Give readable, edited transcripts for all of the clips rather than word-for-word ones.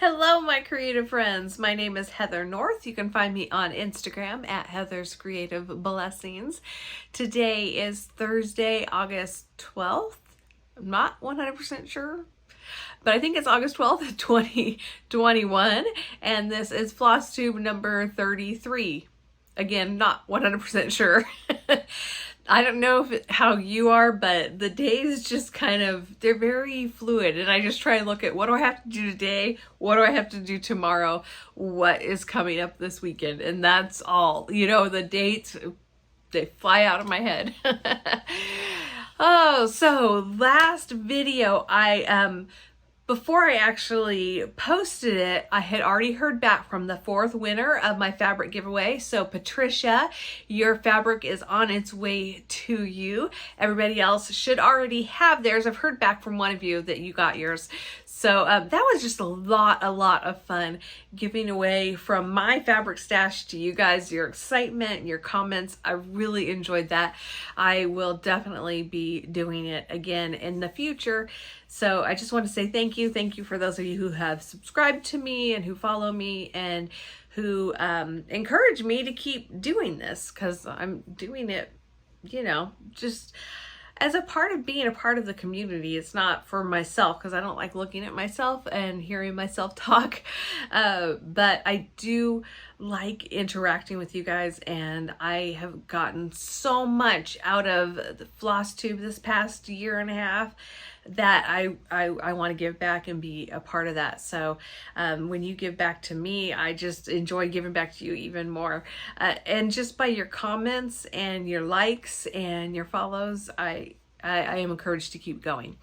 Hello, my creative friends. My name is Heather North. You can find me on Instagram at Heather's Creative Blessings. Today is Thursday, August 12th. I'm not 100% sure, but I think it's August 12th, 2021. And this is Flosstube number 33. Again, not 100% sure. I don't know how you are, but the days just they're very fluid. And I just try and look at what do I have to do today? What do I have to do tomorrow? What is coming up this weekend? And that's all. You know, the dates, they fly out of my head. Oh, so last video, before I actually posted it, I had already heard back from the fourth winner of my fabric giveaway. So Patricia, your fabric is on its way to you. Everybody else should already have theirs. I've heard back from one of you that you got yours. So that was just a lot of fun giving away from my fabric stash to you guys, your excitement and your comments. I really enjoyed that. I will definitely be doing it again in the future. So I just want to say thank you. Thank you for those of you who have subscribed to me and who follow me and who encourage me to keep doing this, because I'm doing it, you know, just as a part of being a part of the community. It's not for myself, because I don't like looking at myself and hearing myself talk. But I do like interacting with you guys, and I have gotten so much out of the Flosstube this past year and a half that I want to give back and be a part of that. So when you give back to me, I just enjoy giving back to you even more. And just by your comments and your likes and your follows, I am encouraged to keep going.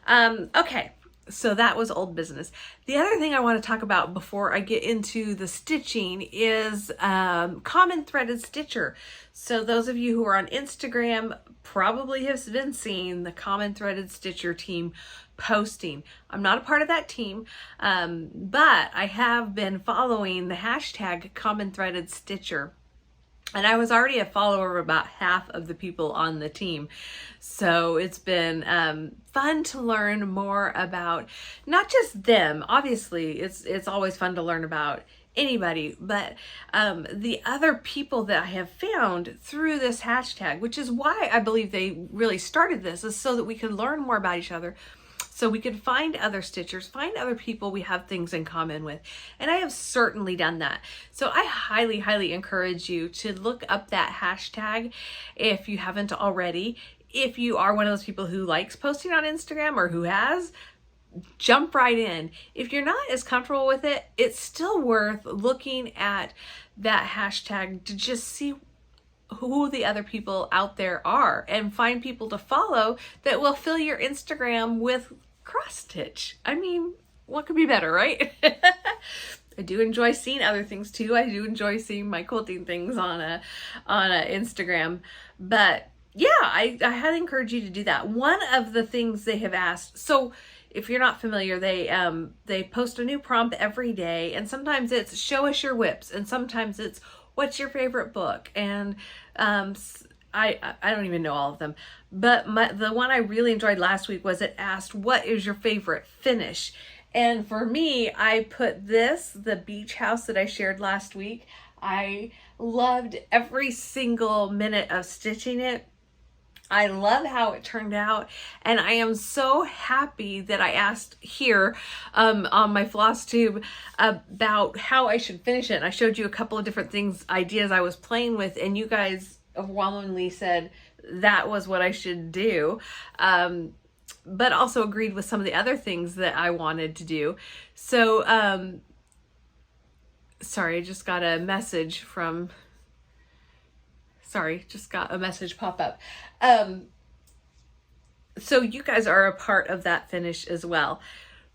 Okay. So that was old business. The other thing I want to talk about before I get into the stitching is common threaded stitcher. So those of you who are on Instagram probably have been seeing the common threaded stitcher team posting. I'm not a part of that team, but I have been following the hashtag common threaded stitcher. And I was already a follower of about half of the people on the team. So it's been fun to learn more about not just them. Obviously, it's always fun to learn about anybody, but the other people that I have found through this hashtag, which is why I believe they really started this, is so that we can learn more about each other. So we can find other stitchers, find other people we have things in common with. And I have certainly done that. So I highly encourage you to look up that hashtag if you haven't already. If you are one of those people who likes posting on Instagram or who has, jump right in. If you're not as comfortable with it, it's still worth looking at that hashtag to just see who the other people out there are and find people to follow that will fill your Instagram with cross stitch. I mean, what could be better, right? I do enjoy seeing other things too. I do enjoy seeing my quilting things on a Instagram, but yeah, I highly encourage you to do that. One of the things they have asked, so if you're not familiar, they post a new prompt every day, and sometimes it's show us your whips, and sometimes it's what's your favorite book, and I don't even know all of them, but the one I really enjoyed last week was it asked, what is your favorite finish? And for me, I put the beach house that I shared last week. I loved every single minute of stitching it. I love how it turned out, and I am so happy that I asked here on my Flosstube about how I should finish it. And I showed you a couple of different ideas I was playing with, and you guys overwhelmingly said that was what I should do, but also agreed with some of the other things that I wanted to do. So, sorry, I just got a message from... Sorry, just got a message pop up. So you guys are a part of that finish as well.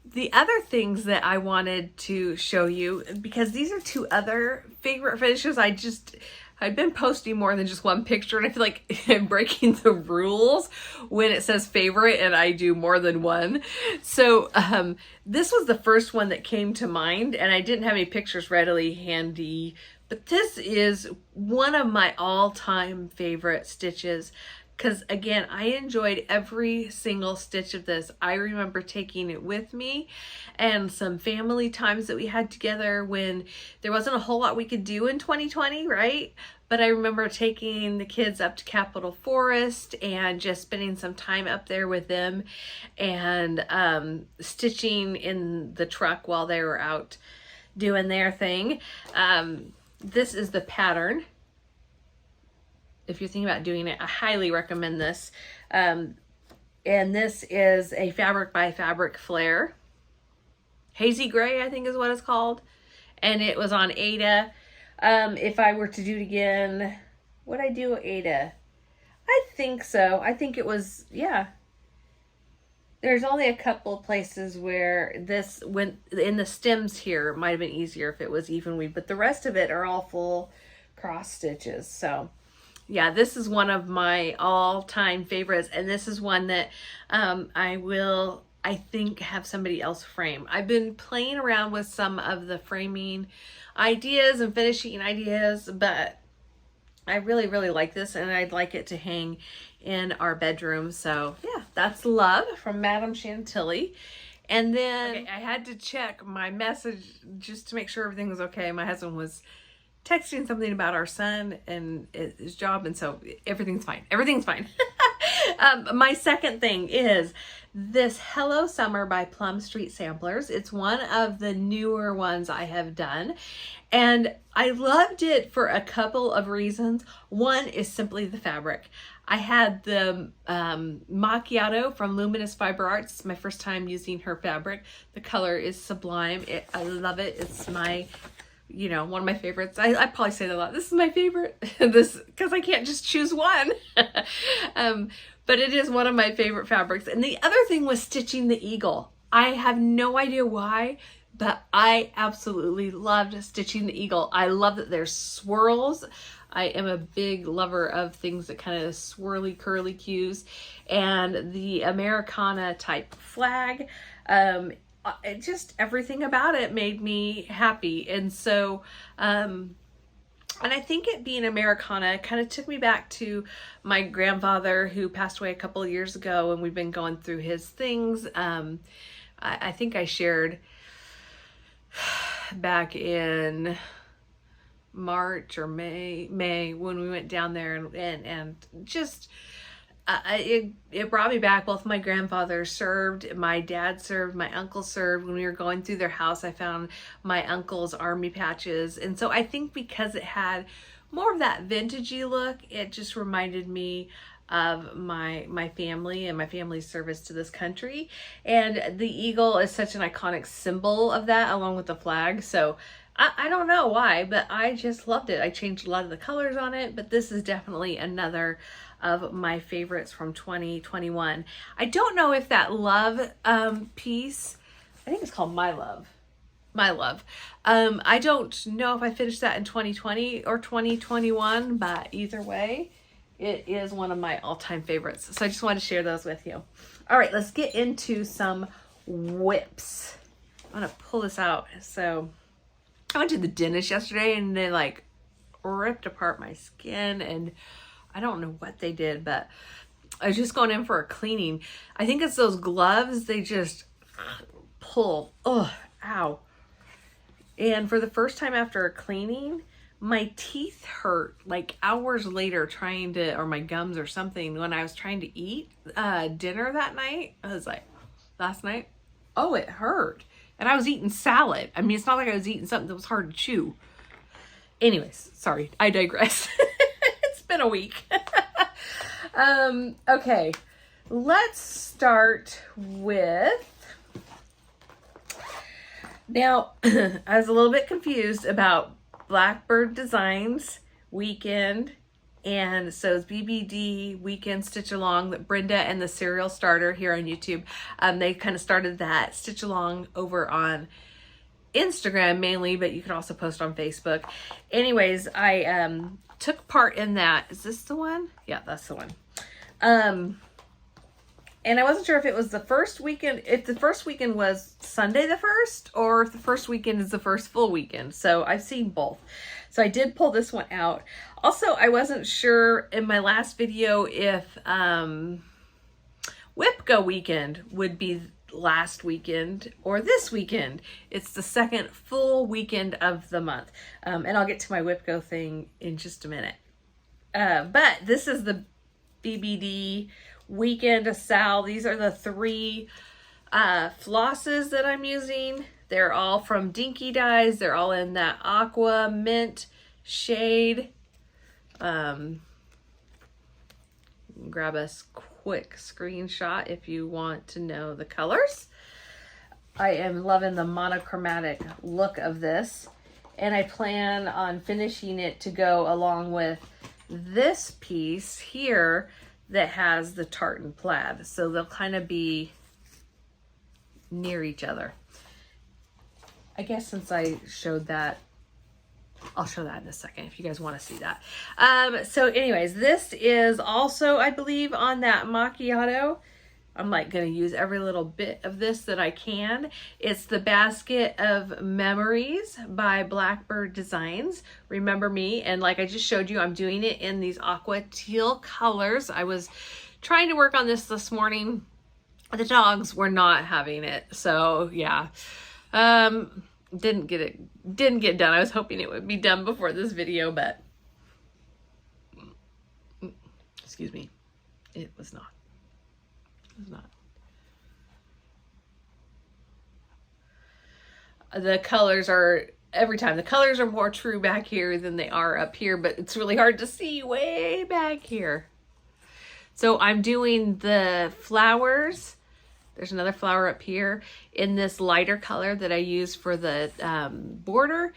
The other things that I wanted to show you, because these are two other favorite finishes, I've been posting more than just one picture, and I feel like I'm breaking the rules when it says favorite and I do more than one. So this was the first one that came to mind, and I didn't have any pictures readily handy, but this is one of my all-time favorite stitches. because again, I enjoyed every single stitch of this. I remember taking it with me, and some family times that we had together when there wasn't a whole lot we could do in 2020, right? But I remember taking the kids up to Capitol Forest and just spending some time up there with them and stitching in the truck while they were out doing their thing. This is the pattern. If you're thinking about doing it, I highly recommend this. And this is a Fabric by Fabric Flare. Hazy Gray, I think is what it's called. And it was on Ada. If I were to do it again, would I do Ada? I think so. I think it was, yeah. There's only a couple of places where this went, in the stems here, it might have been easier if it was even weave, but the rest of it are all full cross stitches. So yeah, this is one of my all-time favorites, and this is one that I think have somebody else frame. I've been playing around with some of the framing ideas and finishing ideas, but I really, really like this, and I'd like it to hang in our bedroom. So yeah, that's Love from Madame Chantilly. And then okay, I had to check my message just to make sure everything was okay. My husband was texting something about our son and his job, and so everything's fine. Everything's fine. My second thing is this Hello Summer by Plum Street Samplers. It's one of the newer ones I have done, and I loved it for a couple of reasons. One is simply the fabric. I had the Macchiato from Luminous Fiber Arts. It's my first time using her fabric. The color is sublime. I love it. It's my, you know, one of my favorites. I probably say that a lot. This is my favorite. This, because I can't just choose one. But it is one of my favorite fabrics. And the other thing was stitching the eagle. I have no idea why, but I absolutely loved stitching the eagle. I love that there's swirls. I am a big lover of things that kind of swirly curly cues, and the Americana type flag. Just everything about it made me happy. And so, and I think it being Americana kind of took me back to my grandfather who passed away a couple of years ago, and we've been going through his things. I think I shared back in March or May when we went down there, and just it brought me back. Both my grandfathers served, my dad served, my uncle served. When we were going through their house, I found my uncle's army patches, and so I think because it had more of that vintagey look, it just reminded me of my family and my family's service to this country. And the eagle is such an iconic symbol of that, along with the flag. So I don't know why, but I just loved it. I changed a lot of the colors on it, but this is definitely another of my favorites from 2021. I don't know if that Love piece, I think it's called My Love. I don't know if I finished that in 2020 or 2021, but either way, it is one of my all-time favorites. So I just wanted to share those with you. All right, let's get into some whips. I'm gonna pull this out. So I went to the dentist yesterday, and they like ripped apart my skin, and I don't know what they did, but I was just going in for a cleaning. I think it's those gloves. They just pull. Oh, ow. And for the first time after a cleaning, my teeth hurt like hours later trying to, or my gums or something, when I was trying to eat dinner that night. I was like, last night, oh, it hurt. And I was eating salad. I mean, it's not like I was eating something that was hard to chew. Anyways, sorry, I digress. It's been a week. Okay, let's start with, now, I was a little bit confused about Blackbird Designs Weekend, and so it's BBD Weekend Stitch Along, that Brenda and the Serial Starter here on YouTube, they kind of started that Stitch Along over on Instagram mainly, but you can also post on Facebook. Anyways, I took part in that. Is this the one? Yeah, that's the one. And I wasn't sure if it was the first weekend, if the first weekend was Sunday the 1st, or if the first weekend is the first full weekend. So I've seen both. So I did pull this one out. Also, I wasn't sure in my last video if Whip Go weekend would be last weekend or this weekend. It's the second full weekend of the month. And I'll get to my Whip Go thing in just a minute. But this is the BBDWeekendSAL. These are the 3 flosses that I'm using. They're all from Dinky Dyes. They're all in that aqua mint shade. Grab a quick screenshot if you want to know the colors. I am loving the monochromatic look of this, and I plan on finishing it to go along with this piece here that has the tartan plaid. So they'll kind of be near each other. I guess since I showed that, I'll show that in a second if you guys want to see that. So anyways, this is also, I believe, on that macchiato. I'm like going to use every little bit of this that I can. It's the Basket of Memories by Blackbird Designs. Remember me. And like I just showed you, I'm doing it in these aqua teal colors. I was trying to work on this morning. The dogs were not having it. So yeah. Didn't get done. I was hoping it would be done before this video, but excuse me, it was not. It was not. The colors are, every time, the colors are more true back here than they are up here, but it's really hard to see way back here. So I'm doing the flowers. There's another flower up here in this lighter color that I use for the border.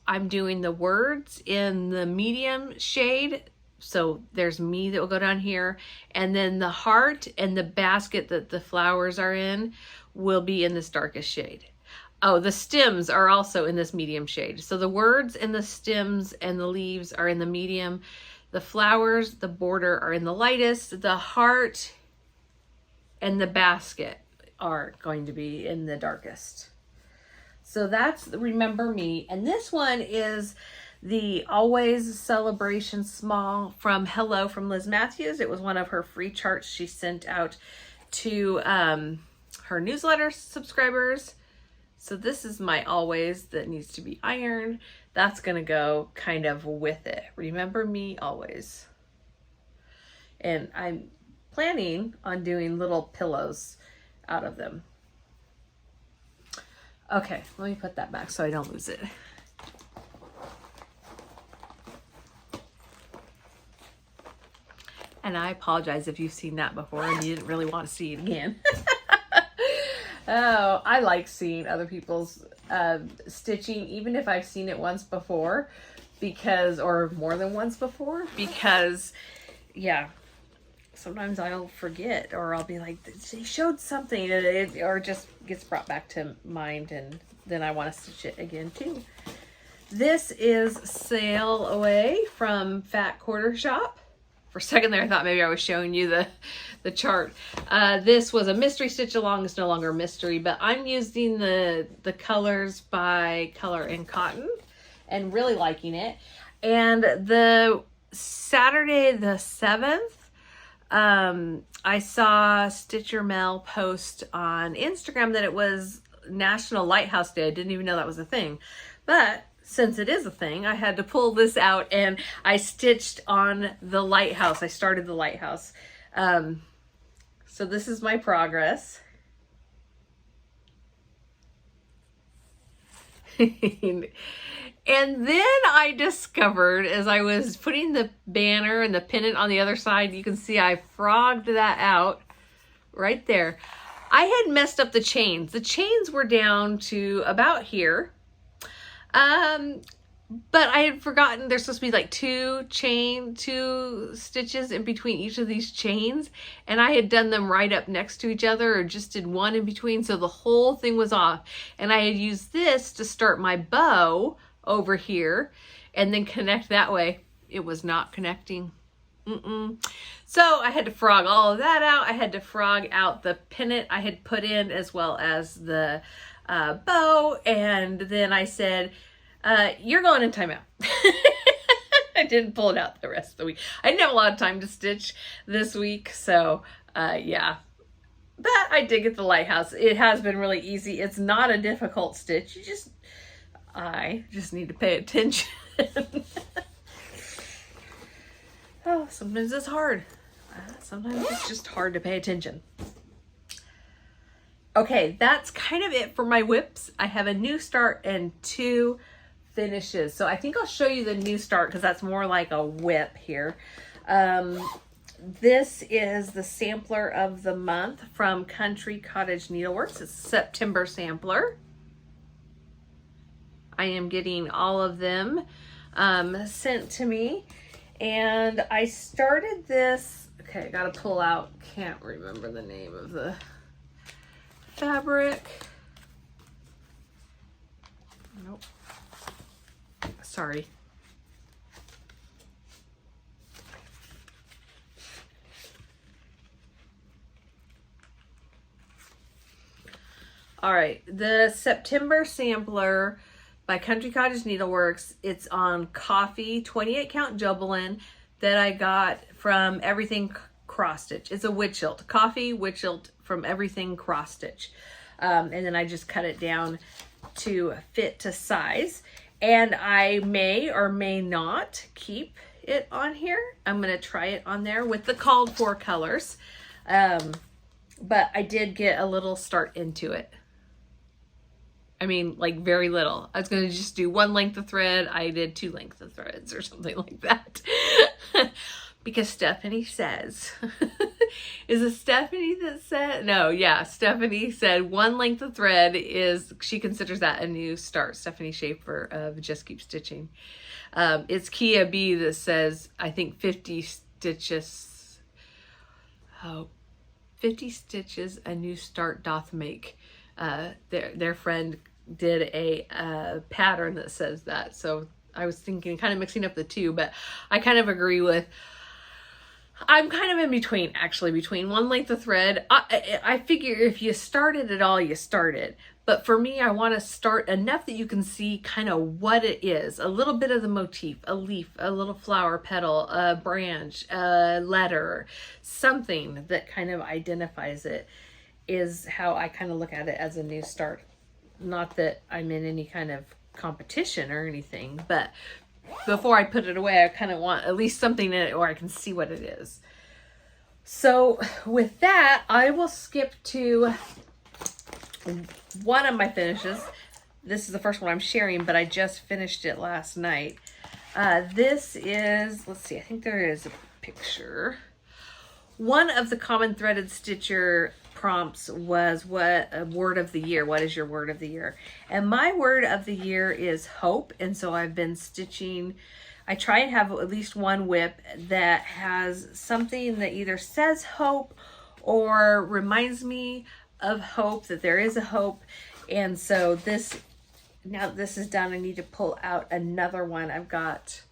I'm doing the words in the medium shade. So there's me that will go down here. And then the heart and the basket that the flowers are in will be in this darkest shade. Oh, the stems are also in this medium shade. So the words and the stems and the leaves are in the medium. The flowers, the border are in the lightest. The heart and the basket are going to be in the darkest. So that's Remember Me. And this one is the Always Celebration Small from Hello from Liz Mathews. It was one of her free charts she sent out to her newsletter subscribers. So this is my Always that needs to be ironed. That's gonna go kind of with it. Remember Me Always. And I'm planning on doing little pillows out of them. Okay, let me put that back so I don't lose it. And I apologize if you've seen that before and you didn't really want to see it again. Oh, I like seeing other people's stitching, even if I've seen it once before, because, or more than once before, because, yeah, sometimes I'll forget, or I'll be like, they showed something, or it just gets brought back to mind, and then I want to stitch it again too. This is Sail Away from Fat Quarter Shop. For a second there, I thought maybe I was showing you the chart. This was a mystery stitch along. It's no longer a mystery, but I'm using the colors by Color and Cotton and really liking it. And the Saturday the 7th, I saw Stitcher Mel post on Instagram that it was National Lighthouse Day. I didn't even know that was a thing, but since it is a thing, I had to pull this out and I stitched on the lighthouse. I started the lighthouse. So this is my progress. And then I discovered, as I was putting the banner and the pennant on the other side, you can see I frogged that out right there. I had messed up the chains. The chains were down to about here. But I had forgotten there's supposed to be like two stitches in between each of these chains. And I had done them right up next to each other, or just did one in between. So the whole thing was off. And I had used this to start my bow over here and then connect that way. It was not connecting. So I had to frog all of that out. I had to frog out the pennant I had put in, as well as the bow. And then I said, you're going in timeout. I didn't pull it out the rest of the week. I didn't have a lot of time to stitch this week. So yeah, but I did get the lighthouse. It has been really easy. It's not a difficult stitch. I just need to pay attention. Oh, sometimes it's hard. Sometimes it's just hard to pay attention. Okay, that's kind of it for my whips. I have a new start and 2 finishes. So I think I'll show you the new start because that's more like a whip here. This is the sampler of the month from Cottage Needleworks. It's a September sampler. I am getting all of them sent to me. And I started this, okay, I gotta pull out, can't remember the name of the fabric. Nope. Sorry. All right, the September sampler by Cottage Needleworks. It's on coffee, 28 count Jubilin that I got from Everything Cross Stitch. It's a witch hilt, coffee witch hilt from Everything Cross Stitch. And then I just cut it down to fit to size. And I may or may not keep it on here. I'm gonna try it on there with the called for colors. But I did get a little start into it. I mean, like very little. I was going to just do 1 length of thread. I did 2 lengths of threads or something like that. Because Stephanie says, is it Stephanie that said? No, yeah. Stephanie said 1 length of thread is, she considers that a new start. Stephanie Schaefer of Just Keep Stitching. It's Kia B that says, I think 50 stitches. Oh, 50 stitches a new start doth make. Their friend did a pattern that says that. So I was thinking, kind of mixing up the two, but I kind of agree with, I'm kind of in between, actually, between 1 length of thread. I figure if you started at all, you started. But for me, I want to start enough that you can see kind of what it is. A little bit of the motif, a leaf, a little flower petal, a branch, a letter, something that kind of identifies it is how I kind of look at it as a new start. Not that I'm in any kind of competition or anything, but before I put it away, I kind of want at least something in it where I can see what it is. So with that, I will skip to one of my finishes. This is the first one I'm sharing, but I just finished it last night. This is, let's see, I think there is a picture. One of the common threaded stitcher prompts was what a word of the year. What is your word of the year? And my word of the year is hope. And so I've been stitching. I try and have at least one whip that has something that either says hope or reminds me of hope, that there is a hope. And so this, now that this is done, I need to pull out another one. I've got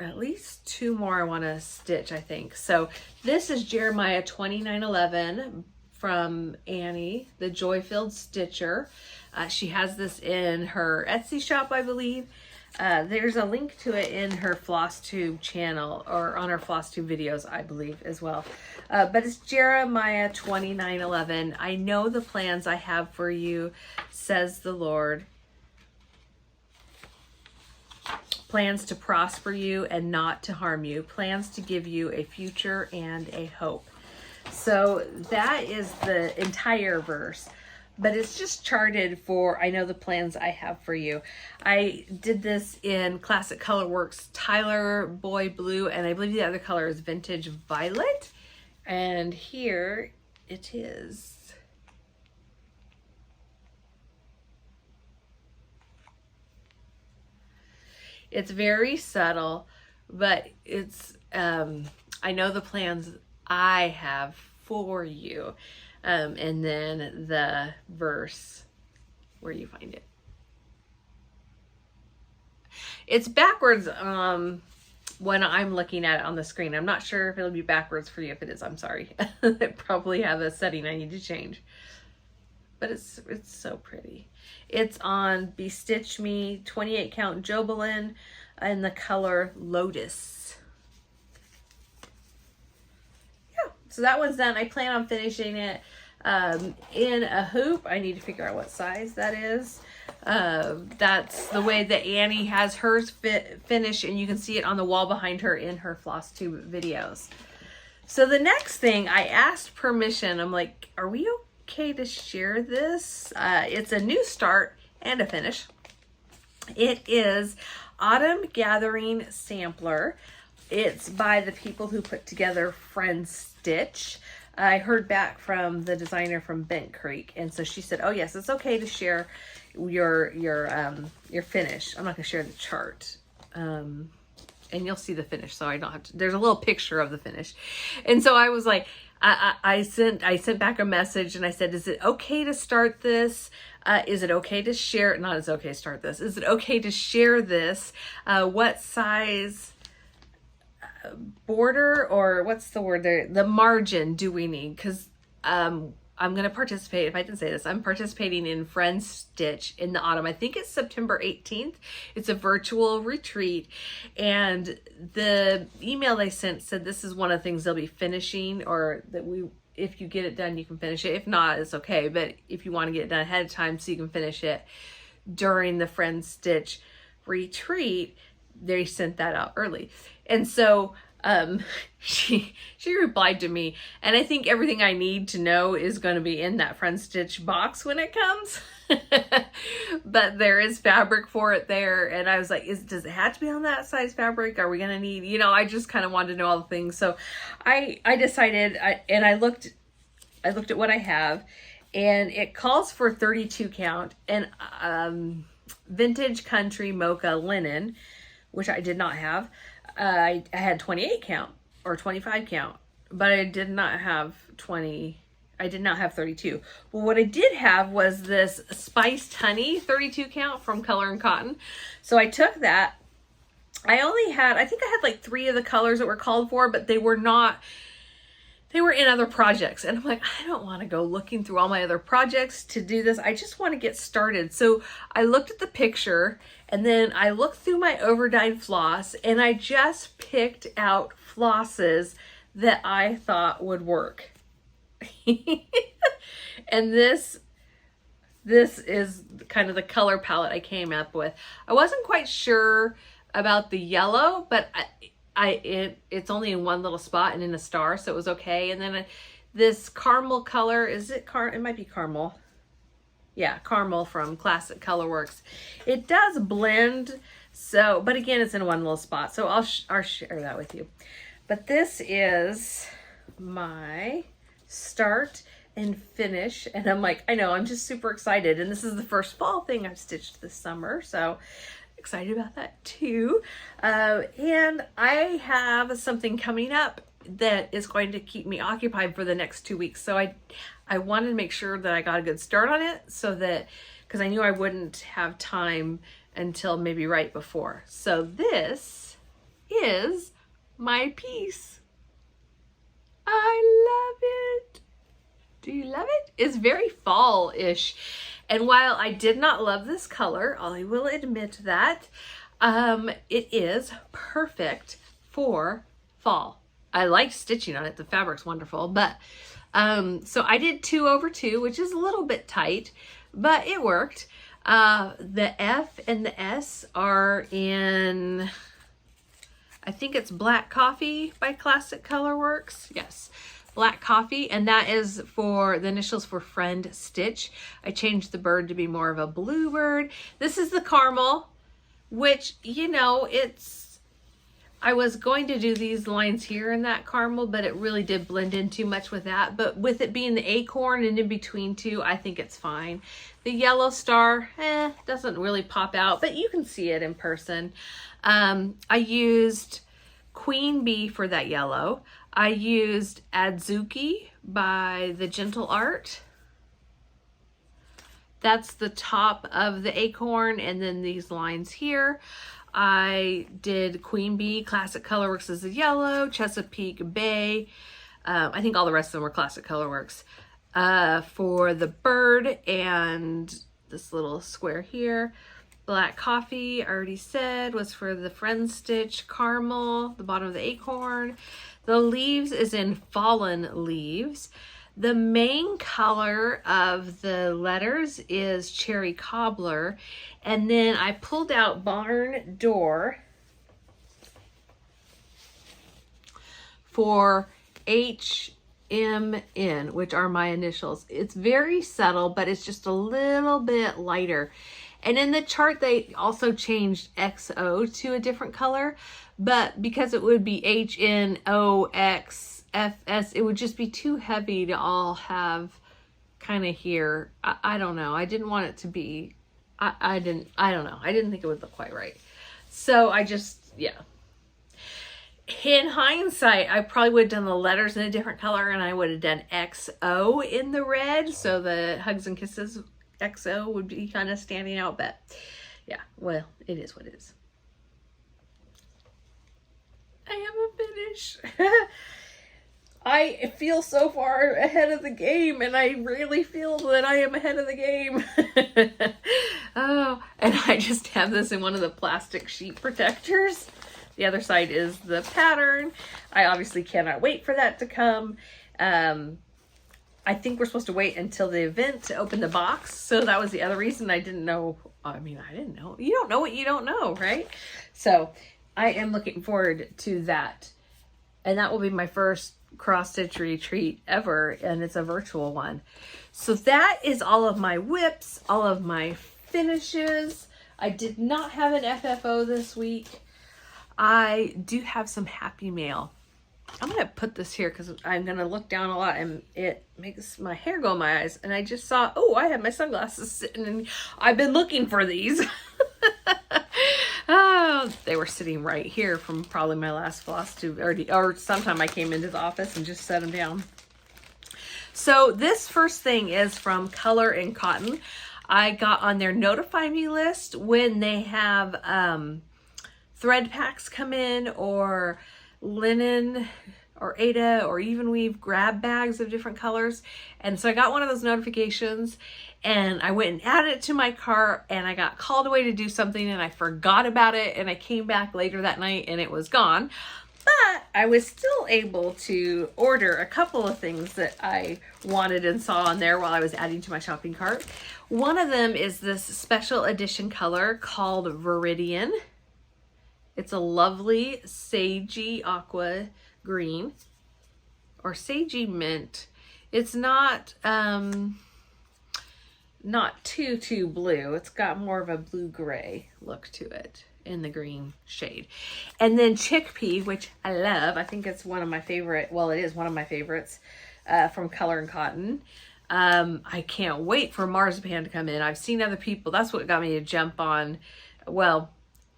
at least 2 more I want to stitch, I think. So this is Jeremiah 2911 from Annie, the Joy-Filled Stitcher. She has this in her Etsy shop, I believe. There's a link to it in her Flosstube channel, or on her Flosstube videos, I believe, as well. But it's Jeremiah 29:11. I know the plans I have for you, says the Lord. Plans to prosper you and not to harm you. Plans to give you a future and a hope. So that is the entire verse. But it's just charted for, I know the plans I have for you. I did this in Classic Colorworks Tyler Boy Blue, and I believe the other color is Vintage Violet. And here it is. It's very subtle, but it's, I know the plans I have for you. And then the verse, where you find it. It's backwards, when I'm looking at it on the screen. I'm not sure if it'll be backwards for you. If it is, I'm sorry. I probably have a setting I need to change. But it's so pretty. It's on Bestitch Me 28 count Jobelin in the color Lotus. Yeah, so that one's done. I plan on finishing it in a hoop. I need to figure out what size that is. That's the way that Annie has hers finished, and you can see it on the wall behind her in her Flosstube videos. So the next thing, I asked permission. I'm like, are we okay to share this? It's a new start and a finish. It is Autumn Gathering Sampler. It's by the people who put together Friendstitch. I heard back from the designer from Bent Creek, and so she said, oh yes, it's okay to share your finish. I'm not gonna share the chart. And you'll see the finish, so I don't have to. There's a little picture of the finish. And so I was like, I sent back a message and I said, is it okay to start this? Is it okay to share? Not is it okay to start this. Is it okay to share this? What size border, or what's the word there? The margin do we need? Because I'm going to participate. If I didn't say this, I'm participating in Friendstitch in the autumn. I think it's September 18th. It's a virtual retreat. And the email they sent said this is one of the things they'll be finishing, or that if you get it done, you can finish it. If not, it's okay. But if you want to get it done ahead of time so you can finish it during the Friendstitch retreat, they sent that out early. And so she replied to me, and I think everything I need to know is going to be in that Friendstitch box when it comes. But there is fabric for it there, and I was like, does it have to be on that size fabric? Are we going to need, I just kind of wanted to know all the things. So I decided, and I looked at what I have, and it calls for 32 count and vintage country mocha linen, which I did not have. I had 28 count or 25 count, but I did not have 32. Well, what I did have was this spiced honey 32 count from Color and Cotton. So I took that. I think I had like 3 of the colors that were called for, but they were in other projects. And I'm like, I don't want to go looking through all my other projects to do this. I just want to get started. So I looked at the picture, and then I looked through my overdyed floss, and I just picked out flosses that I thought would work. And this is kind of the color palette I came up with. I wasn't quite sure about the yellow, but it's only in one little spot and in a star, so it was okay. And then this caramel color, it might be caramel. Yeah, caramel from Classic Colorworks. It does blend, but again, it's in one little spot, so I'll share that with you. But this is my start and finish, and I'm like, I know, I'm just super excited, and this is the first fall thing I've stitched this summer, so excited about that too. And I have something coming up that is going to keep me occupied for the next 2 weeks. So I wanted to make sure that I got a good start on it, so that, because I knew I wouldn't have time until maybe right before. So this is my piece. I love it. Do you love it? It's very fall-ish. And while I did not love this color, I will admit that, it is perfect for fall. I like stitching on it. The fabric's wonderful. But so I did 2 over 2, which is a little bit tight, but it worked. The F and the S are in, I think it's Black Coffee by Classic Colorworks. Yes. Black Coffee, and that is for the initials for Friendstitch. I changed the bird to be more of a blue bird. This is the caramel, which, I was going to do these lines here in that caramel, but it really did blend in too much with that. But with it being the acorn and in between 2, I think it's fine. The yellow star, doesn't really pop out, but you can see it in person. I used Queen Bee for that yellow. I used Adzuki by the Gentle Art. That's the top of the acorn, and then these lines here. I did Queen Bee, Classic Colorworks is the yellow, Chesapeake Bay. I think all the rest of them were Classic Colorworks. For the bird and this little square here. Black Coffee, I already said, was for the Friendstitch Caramel, the bottom of the acorn. The leaves is in Fallen Leaves. The main color of the letters is Cherry Cobbler. And then I pulled out Barn Door for HMN, which are my initials. It's very subtle, but it's just a little bit lighter. And in the chart, they also changed XO to a different color, but because it would be HNOXFS, it would just be too heavy to all have kind of here. I don't know. I didn't want it to be, I don't know. I didn't think it would look quite right. So I just, yeah. In hindsight, I probably would have done the letters in a different color, and I would have done XO in the red, so the Hugs and Kisses XO would be kind of standing out, but yeah, well, it is what it is. I have a finish. I feel so far ahead of the game, and I really feel that I am ahead of the game. Oh, and I just have this in one of the plastic sheet protectors. The other side is the pattern. I obviously cannot wait for that to come. I think we're supposed to wait until the event to open the box. So that was the other reason I didn't know. I mean, I didn't know. You don't know what you don't know, right? So I am looking forward to that. And that will be my first cross-stitch retreat ever. And it's a virtual one. So that is all of my whips, all of my finishes. I did not have an FFO this week. I do have some happy mail. I'm going to put this here because I'm going to look down a lot and it makes my hair go in my eyes. And I just saw, oh, I have my sunglasses sitting and I've been looking for these. Oh, they were sitting right here from probably my last Flosstube, or sometime I came into the office and just set them down. So this first thing is from Color and Cotton. I got on their notify me list when they have thread packs come in, or linen or Aida or even weave grab bags of different colors. And so I got one of those notifications and I went and added it to my cart, and I got called away to do something and I forgot about it, and I came back later that night and it was gone. But I was still able to order a couple of things that I wanted and saw on there while I was adding to my shopping cart. One of them is this special edition color called Viridian. It's a lovely sagey aqua green, or sagey mint. It's not too blue. It's got more of a blue-gray look to it in the green shade. And then Chickpea, which I love. I think it's one of my favorite, well, it is one of my favorites from Color and Cotton. I can't wait for Marzipan to come in. I've seen other people. That's what got me to jump on. Well,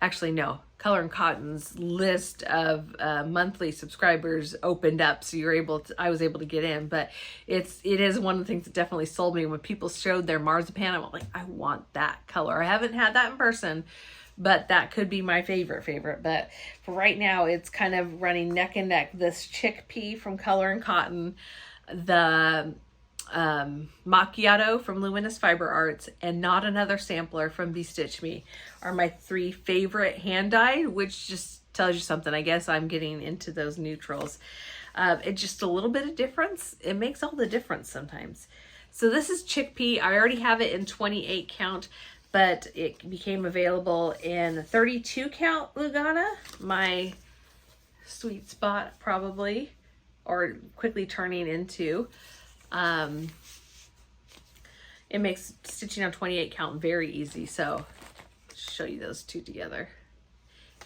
actually, no. Color and Cotton's list of monthly subscribers opened up, so you're able to, I was able to get in. But it is one of the things that definitely sold me when people showed their Marzipan. I'm like, I want that color. I haven't had that in person, but that could be my favorite. But for right now, it's kind of running neck and neck. This Chickpea from Color and Cotton, the Macchiato from Luminous Fiber Arts, and Not Another Sampler from Bestitch Me are my three favorite hand dyed, which just tells you something. I guess I'm getting into those neutrals. It's just a little bit of difference. It makes all the difference sometimes. So this is Chickpea. I already have it in 28 count, but it became available in 32 count Lugana, my sweet spot probably, or quickly turning into. It makes stitching on 28 count very easy, so I'll show you those two together.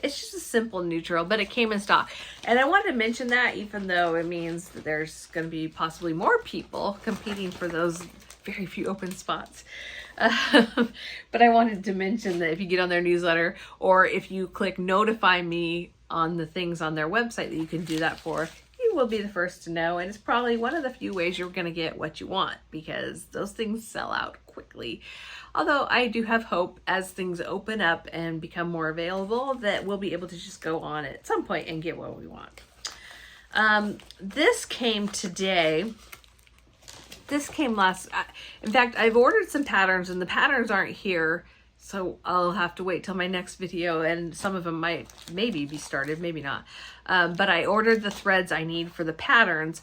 It's just a simple neutral, but it came in stock. And I wanted to mention that, even though it means that there's going to be possibly more people competing for those very few open spots. But I wanted to mention that if you get on their newsletter, or if you click notify me on the things on their website that you can do that for, you will be the first to know, and it's probably one of the few ways you're going to get what you want, because those things sell out quickly. Although I do have hope as things open up and become more available that we'll be able to just go on at some point and get what we want. This came today. This came last, in fact, I've ordered some patterns and the patterns aren't here. So I'll have to wait till my next video, and some of them might maybe be started, maybe not. But I ordered the threads I need for the patterns.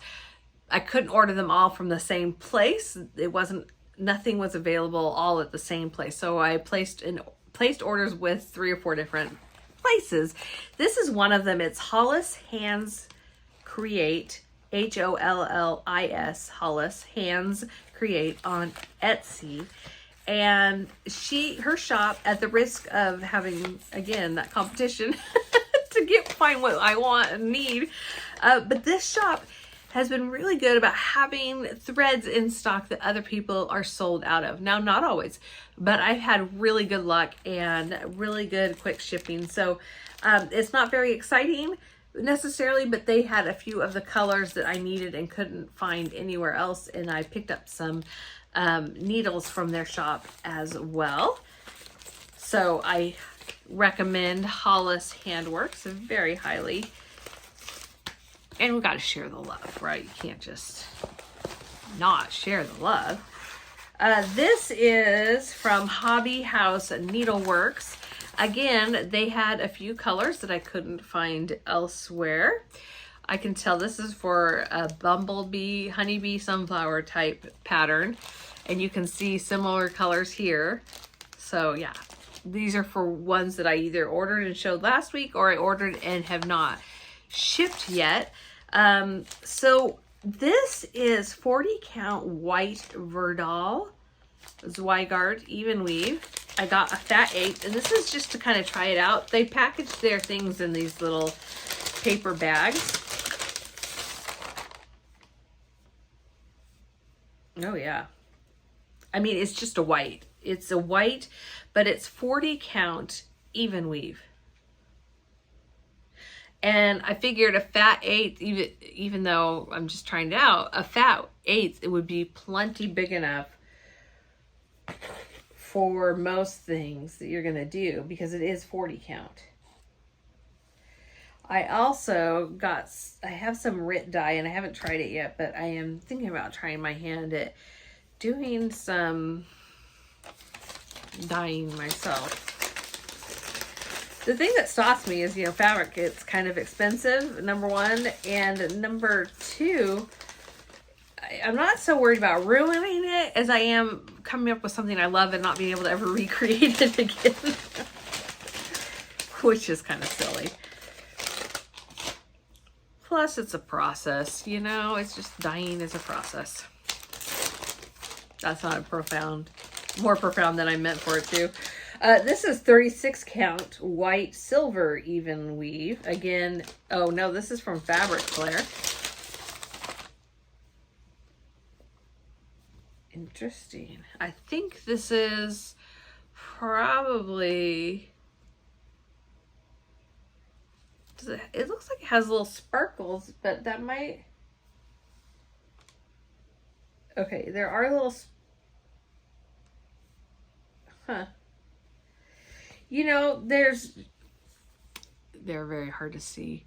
I couldn't order them all from the same place. Nothing was available all at the same place. So I placed orders with 3 or 4 different places. This is one of them. It's Hollis Hands Create, Hollis, Hollis Hands Create on Etsy. And her shop, at the risk of having, again, that competition to find what I want and need, but this shop has been really good about having threads in stock that other people are sold out of. Now, not always, but I've had really good luck and really good quick shipping. So it's not very exciting necessarily, but they had a few of the colors that I needed and couldn't find anywhere else, and I picked up some needles from their shop as well. So I recommend Hollis Handworks very highly. And we got to share the love, right? You can't just not share the love. This is from Hobby House Needleworks. Again, they had a few colors that I couldn't find elsewhere. I can tell this is for a bumblebee, honeybee, sunflower type pattern. And you can see similar colors here. So yeah, these are for ones that I either ordered and showed last week, or I ordered and have not shipped yet. So this is 40 count white Verdal Zweigart even weave. I got a fat 8, and this is just to kind of try it out. They package their things in these little paper bags. Oh yeah. I mean, it's just a white. It's a white, but it's 40 count even weave. And I figured a fat 8, even though I'm just trying it out, a fat 8, it would be plenty big enough for most things that you're going to do, because it is 40 count. I have some Rit dye, and I haven't tried it yet, but I am thinking about trying my hand at doing some dyeing myself. The thing that stops me is, fabric. It's kind of expensive, number one, and number two, I'm not so worried about ruining it as I am coming up with something I love and not being able to ever recreate it again, which is kind of silly. Plus, it's a process, it's just dyeing is a process. That's not more profound than I meant for it to. This is 36 count white silver even weave. Again, oh no, this is from Fabric Flare. Interesting. I think this is probably, it looks like it has little sparkles, but that might, okay, there are little, they're very hard to see.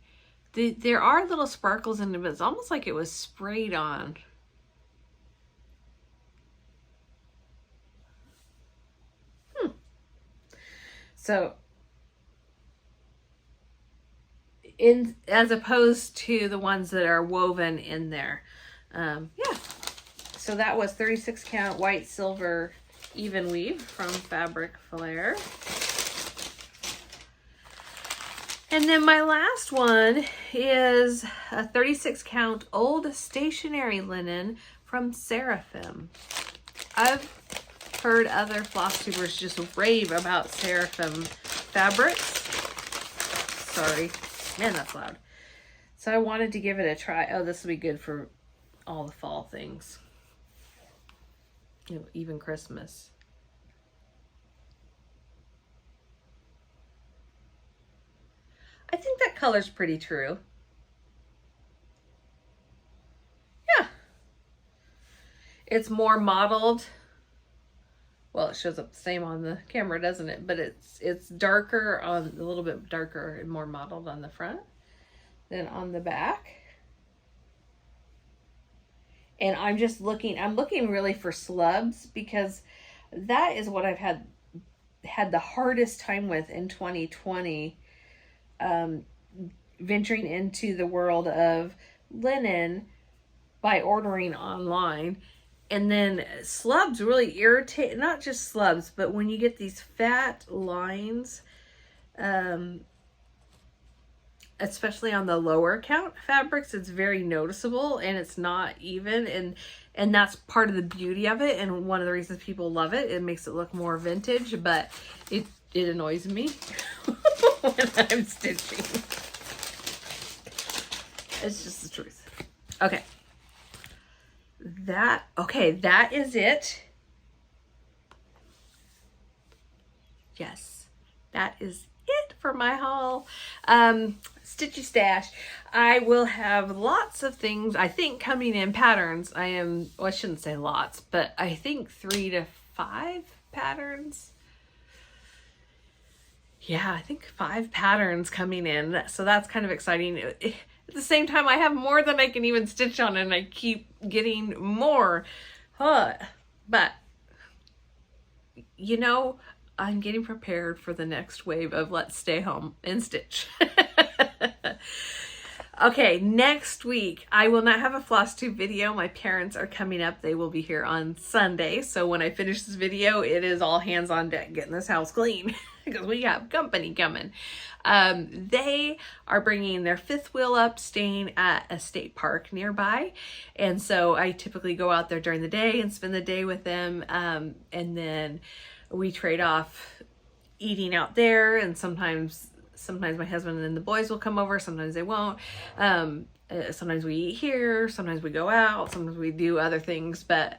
There are little sparkles in it, but it's almost like it was sprayed on. So, as opposed to the ones that are woven in there. Yeah. So that was 36 count white silver even weave from Fabric Flare. And then my last one is a 36 count old stationery linen from Seraphim. I've heard other Flosstubers just rave about Seraphim fabrics. Sorry, man, that's loud. So I wanted to give it a try. Oh, this will be good for all the fall things. Even Christmas. I think that color's pretty true. It's more mottled. Well, it shows up the same on the camera, doesn't it? But it's darker on, a little bit darker and more mottled on the front than on the back. And I'm looking really for slubs, because that is what I've had the hardest time with in 2020, venturing into the world of linen by ordering online. And then slubs really irritate, not just slubs, but when you get these fat lines, especially on the lower count fabrics, it's very noticeable and it's not even. And that's part of the beauty of it. And one of the reasons people love it, it makes it look more vintage, but it annoys me when I'm stitching. It's just the truth. Okay. That is it. Yes, that is it for my haul. Stitchy stash. I will have lots of things, I think, coming in patterns. Well, I shouldn't say lots, but I think 3 to 5 patterns. Yeah, I think 5 patterns coming in. So that's kind of exciting. At the same time, I have more than I can even stitch on, and I keep getting more. But, you know, I'm getting prepared for the next wave of let's stay home and stitch. Okay, next week, I will not have a Flosstube video. My parents are coming up. They will be here on Sunday. So when I finish this video, it is all hands on deck getting this house clean because we have company coming. They are bringing their 5th wheel up, staying at a state park nearby. And so I typically go out there during the day and spend the day with them. And then we trade off eating out there, and sometimes my husband and the boys will come over, sometimes they won't. Sometimes we eat here, sometimes we go out, sometimes we do other things. But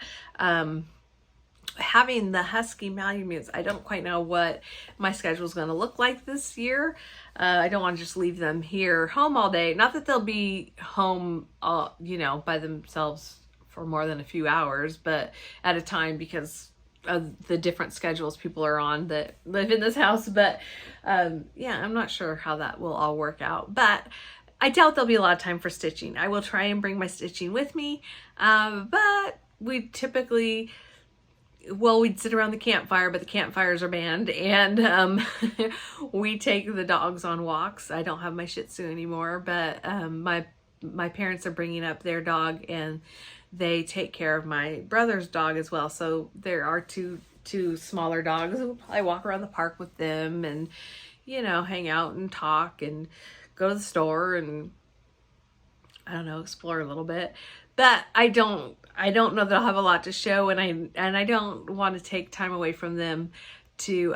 having the husky Malamutes, I don't quite know what my schedule is going to look like this year. I don't want to just leave them here home all day. Not that they'll be home, by themselves for more than a few hours, but at a time, because of the different schedules people are on that live in this house. But yeah, I'm not sure how that will all work out, but I doubt there'll be a lot of time for stitching. I will try and bring my stitching with me, but we typically, we'd sit around the campfire, but the campfires are banned, and we take the dogs on walks. I don't have my Shih Tzu anymore, but my parents are bringing up their dog, and they take care of my brother's dog as well. So there are two smaller dogs. I walk around the park with them and, hang out and talk and go to the store and, I don't know, explore a little bit. But I don't know that I'll have a lot to show, and I don't want to take time away from them to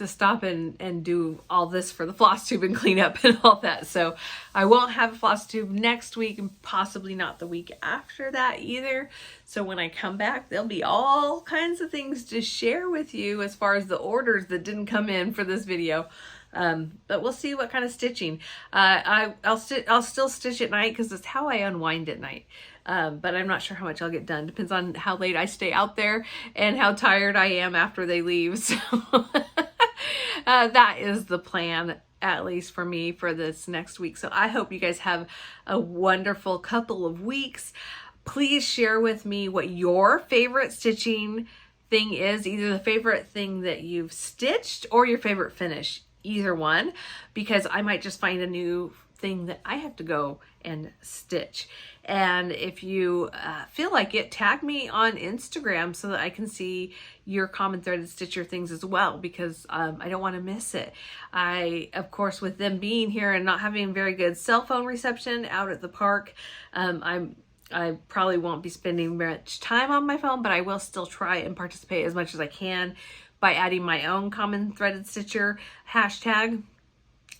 stop and do all this for the Flosstube and clean up and all that. So I won't have a Flosstube next week, and possibly not the week after that either. So when I come back, there'll be all kinds of things to share with you as far as the orders that didn't come in for this video. But we'll see what kind of stitching. I'll still stitch at night because it's how I unwind at night. But I'm not sure how much I'll get done. Depends on how late I stay out there and how tired I am after they leave. So that is the plan, at least for me, for this next week. So I hope you guys have a wonderful couple of weeks. Please share with me what your favorite stitching thing is, either the favorite thing that you've stitched or your favorite finish, either one, because I might just find a new thing that I have to go and stitch. And if you feel like it, tag me on Instagram so that I can see your common threaded stitcher things as well, because I don't want to miss it. Of course, with them being here and not having very good cell phone reception out at the park, I probably won't be spending much time on my phone, but I will still try and participate as much as I can by adding my own common threaded stitcher hashtag.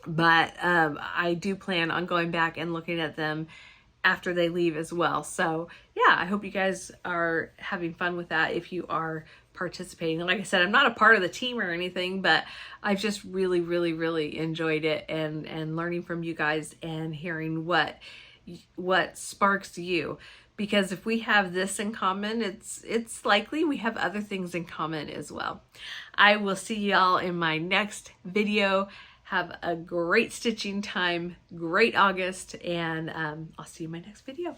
But I do plan on going back and looking at them after they leave as well. So yeah, I hope you guys are having fun with that if you are participating. And like I said, I'm not a part of the team or anything, but I've just really, really, really enjoyed it, and learning from you guys and hearing what sparks you. because if we have this in common, it's likely we have other things in common as well. I will see y'all in my next video. Have a great stitching time, great August, and I'll see you in my next video.